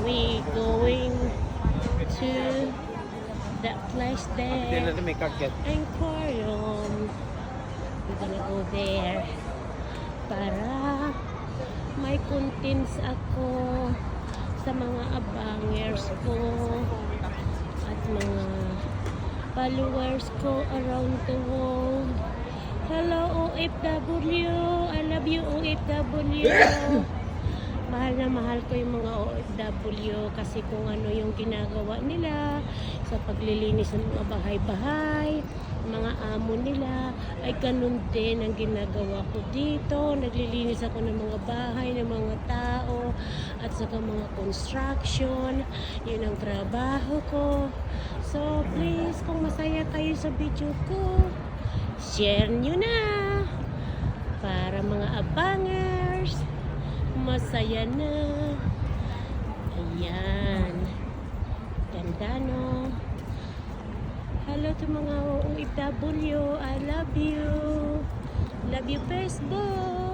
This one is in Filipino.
we going to that place there. Aquarium. We're gonna go there para may contents ako sa mga abangers ko at mga followers ko around the world. Hello OFW, I love you OFW. Mahal na mahal ko yung mga OFW kasi kung ano yung ginagawa nila sa paglilinis ng mga bahay-bahay, mga amo nila, ay ganun din ang ginagawa ko dito. Naglilinis ako ng mga bahay, ng mga tao, at saka mga construction. Yun ang trabaho ko. So please, kung masaya kayo sa video ko, share nyo na para mga abangers masaya na. Ayan, ganda no. Hello to mga OFW, I love you Facebook.